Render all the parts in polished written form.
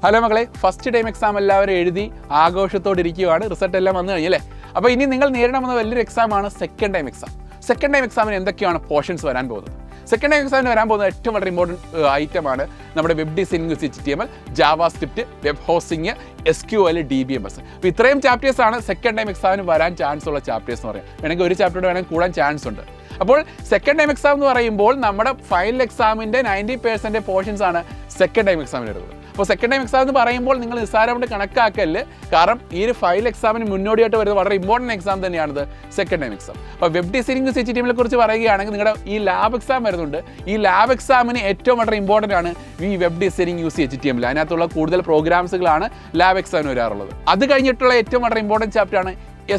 Hello മക്കളെ, first time exam എല്ലാവരും എഴുതി ആഘോഷത്തോടെ ഇരിക്കുകയാണ്. റിസൾട്ട് എല്ലാം വന്നു കഴിഞ്ഞല്ലേ? അപ്പോൾ ഇനി നിങ്ങൾ നേരിടാൻ വലിയൊരു എക്സാമാണ് second time exam. Second time എക്സാമിന് എന്തൊക്കെയാണ് പോർഷൻസ് വരാൻ പോകുന്നത്? സെക്കൻഡ് ടൈം എക്സാമിന് വരാൻ പോകുന്ന ഏറ്റവും വളരെ ഇമ്പോർട്ടൻറ്റ് ഐറ്റമാണ് നമ്മുടെ web designing, HTML, JavaScript, web hosting, SQL, DBMS. അപ്പോൾ ഇത്രയും ചാപ്റ്റേഴ്സാണ് സെക്കൻഡ് ടൈം എക്സാമിന് വരാൻ ചാൻസ് ഉള്ള ചാപ്റ്റേഴ്സ് എന്ന് പറയാം. വേണമെങ്കിൽ ഒരു ചാപ്റ്റർ വേണമെങ്കിൽ കൂടാൻ ചാൻസ് ഉണ്ട്. അപ്പോൾ സെക്കൻഡ് ടൈം എക്സാം എന്ന് പറയുമ്പോൾ നമ്മുടെ ഫൈനൽ എക്സാമിൻ്റെ 90% പോർഷൻസ് ആണ് സെക്കൻഡ് ടൈം എക്സാമിന് വരുന്നത്. അപ്പോൾ സെക്കൻഡ് ടൈം എക്സാം എന്ന് പറയുമ്പോൾ നിങ്ങൾ നിസ്സാരമായിട്ട് കണക്കാക്കല്, കാരണം ഈ ഒരു ഫൈനൽ എക്സാമിന് മുന്നോടിയായിട്ട് വരുന്നത് വളരെ ഇമ്പോർട്ടൻറ്റ് എക്സാം തന്നെയാണിത് സെക്കൻഡ് ടൈം എക്സാം. അപ്പോൾ വെബ് ഡിസൈനിങ്, HTML കുറിച്ച് പറയുകയാണെങ്കിൽ നിങ്ങളുടെ ഈ ലാബ് എക്സാം വരുന്നുണ്ട്. ഈ ലാബ് എക്സാമിന് ഏറ്റവും വളരെ ഇമ്പോർട്ടൻ്റ് ആണ് ഈ വെബ് ഡിസൈനിങ് HTML. അതിനകത്തുള്ള കൂടുതൽ പ്രോഗ്രാംസുകളാണ് ലാബ് എക്സാമിന് വരാറുള്ളത്. അത് കഴിഞ്ഞിട്ടുള്ള ഏറ്റവും വളരെ ഇമ്പോർട്ടൻറ്റ് ചാപ്റ്ററാണ്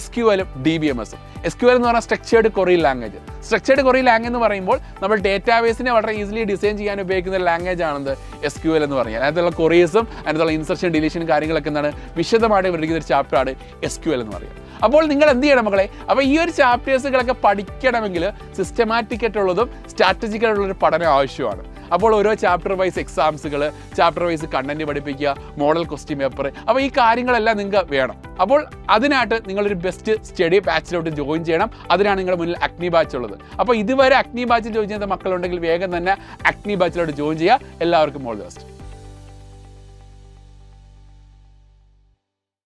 SQL, DBMS. SQL എന്ന് പറഞ്ഞാൽ structured query language. Structured query language എന്ന് പറയുമ്പോൾ നമ്മൾ ഡേറ്റാബേസിനെ വളരെ ഈസിലി ഡിസൈൻ ചെയ്യാൻ ഉപയോഗിക്കുന്ന ഒരു ലാംഗ്വേജ് ആണെന്ന് SQL എന്ന് പറഞ്ഞാൽ. അതിനകത്തുള്ള ക്വറീസും അതിനകത്തുള്ള ഇൻസർഷൻ, ഡിലീഷൻ കാര്യങ്ങളൊക്കെ എന്താണ് വിശദമായിട്ട് വിവരിക്കുന്ന ഒരു ചാപ്റ്ററാണ് SQL എന്ന് പറയുക. അപ്പോൾ നിങ്ങൾ എന്ത് ചെയ്യണം മക്കളെ? അപ്പോൾ ഈ ഒരു ചാപ്റ്റേഴ്സുകളൊക്കെ പഠിക്കണമെങ്കിൽ സിസ്റ്റമാറ്റിക് ആയിട്ടുള്ളതും സ്ട്രാറ്റജിക് ആയിട്ടുള്ളൊരു പഠനം ആവശ്യമാണ്. അപ്പോൾ ഓരോ ചാപ്റ്റർ വൈസ് എക്സാംസുകൾ, ചാപ്റ്റർ വൈസ് കണ്ടന്റ് പഠിപ്പിക്കുക, മോഡൽ ക്വസ്റ്റ്യൻ പേപ്പർ, അപ്പോൾ ഈ കാര്യങ്ങളെല്ലാം നിങ്ങൾക്ക് വേണം. അപ്പോൾ അതിനായിട്ട് നിങ്ങളൊരു ബെസ്റ്റ് സ്റ്റഡി ബാച്ചിലോട്ട് ജോയിൻ ചെയ്യണം. അതിനാണ് നിങ്ങളുടെ മുന്നിൽ അഗ്നി ബാച്ച് ഉള്ളത്. അപ്പോൾ ഇതുവരെ അഗ്നി ബാച്ചിൽ ജോയിൻ ചെയ്ത മക്കളുണ്ടെങ്കിൽ വേഗം തന്നെ അഗ്നി ബാച്ചിലോട്ട് ജോയിൻ ചെയ്യുക. എല്ലാവർക്കും ഓൾ ദി ബെസ്റ്റ്.